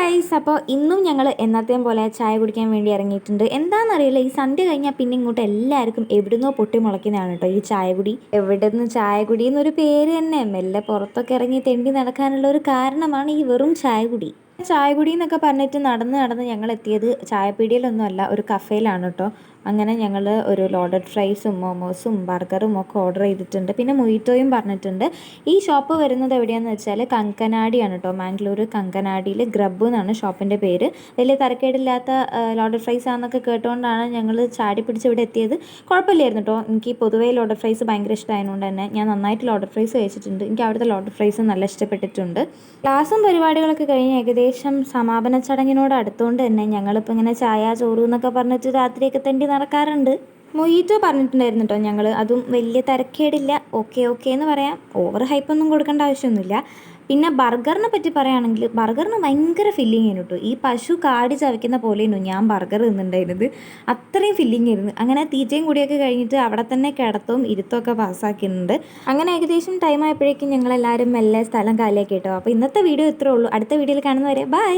Guys, അപ്പോൾ ഇന്നും ഞങ്ങൾ എന്നത്തെയും പോലെ ചായ കുടിക്കാൻ വേണ്ടി ഇറങ്ങിയിട്ടുണ്ട്. എന്താണെന്നറിയില്ല, ഈ സന്ധ്യ കഴിഞ്ഞാൽ പിന്നെ ഇങ്ങോട്ട് എല്ലാവർക്കും എവിടുന്നോ പൊട്ടി മുളയ്ക്കുന്നതാണ് കേട്ടോ ഈ ചായകുടി. എവിടുന്ന് ചായകുടി എന്നൊരു പേര് തന്നെ. മെല്ലെ പുറത്തൊക്കെ ഇറങ്ങി തെണ്ടി നടക്കാനുള്ള ഒരു കാരണമാണ് ഈ വെറും ചായകുടി. ചായകുടി എന്നൊക്കെ പറഞ്ഞിട്ട് നടന്ന് നടന്ന് ഞങ്ങൾ എത്തിയത് ചായപ്പീടിയിലൊന്നും അല്ല, ഒരു കഫേയിലാണ് കേട്ടോ. അങ്ങനെ ഞങ്ങൾ ഒരു ലോഡഡ് ഫ്രൈസും മോമോസും ബർഗറും ഒക്കെ ഓർഡർ ചെയ്തിട്ടുണ്ട്. പിന്നെ മൊയ്റ്റോയും പറഞ്ഞിട്ടുണ്ട്. ഈ ഷോപ്പ് വരുന്നത് എവിടെയാണെന്ന് വെച്ചാൽ കങ്കനാടിയാണ് കേട്ടോ. മാംഗ്ലൂർ കങ്കനാടിയിൽ ഗ്രബ് എന്നാണ് ഷോപ്പിൻ്റെ പേര്. വലിയ തരക്കേടില്ലാത്ത ലോഡഡ് ഫ്രൈസ് ആണെന്നൊക്കെ കേട്ടുകൊണ്ടാണ് ഞങ്ങൾ ചാടി പിടിച്ച് ഇവിടെ എത്തിയത്. കുഴപ്പമില്ലായിരുന്നു കേട്ടോ. എനിക്ക് പൊതുവേ ലോഡഡ് ഫ്രൈസ് ഭയങ്കര ഇഷ്ടമായതുകൊണ്ട് തന്നെ ഞാൻ നന്നായിട്ട് ലോഡഡ് ഫ്രൈസ് കഴിച്ചിട്ടുണ്ട്. എനിക്ക് അവിടുത്തെ ലോഡഡ് ഫ്രൈസ് നല്ല ഇഷ്ടപ്പെട്ടിട്ടുണ്ട്. ക്ലാസ്സും പരിപാടികളൊക്കെ കഴിഞ്ഞ് ഏകദേശം സമാപന ചടങ്ങിനോട് അടുത്തുകൊണ്ട് തന്നെ ഞങ്ങളിപ്പോൾ ഇങ്ങനെ ചായ ചോറ് എന്നൊക്കെ പറഞ്ഞിട്ട് രാത്രിയൊക്കെ തെണ്ടി നടക്കാറുണ്ട്. മൊയ്റ്റോ പറഞ്ഞിട്ടുണ്ടായിരുന്നു കേട്ടോ ഞങ്ങൾ. അതും വലിയ തരക്കേടില്ല, ഓക്കെ ഓക്കെ എന്ന് പറയാം. ഓവർ ഹൈപ്പൊന്നും കൊടുക്കേണ്ട ആവശ്യമൊന്നുമില്ല. പിന്നെ ബർഗറിനെ പറ്റി പറയുകയാണെങ്കിൽ ബർഗറിന് ഭയങ്കര ഫില്ലിംഗ് ആയിരുന്നു കേട്ടോ. ഈ പശു കാടി ചവയ്ക്കുന്ന പോലെയായിരുന്നു ഞാൻ ബർഗർ തിന്നുണ്ടായിരുന്നത്. അത്രയും ഫില്ലിംഗ് ആയിരുന്നു. അങ്ങനെ തീറ്റയും കൂടിയൊക്കെ കഴിഞ്ഞിട്ട് അവിടെ തന്നെ കിടത്തവും ഇരുത്തമൊക്കെ പാസ്സാക്കിയിട്ടുണ്ട്. അങ്ങനെ ഏകദേശം ടൈം ആയപ്പോഴേക്കും ഞങ്ങളെല്ലാവരും മെല്ലെ സ്ഥലം കാലിയാക്കി കേട്ടോ. അപ്പോൾ ഇന്നത്തെ വീഡിയോ ഇത്രേ ഉള്ളൂ. അടുത്ത വീഡിയോയിൽ കാണുന്നവരെ ബൈ.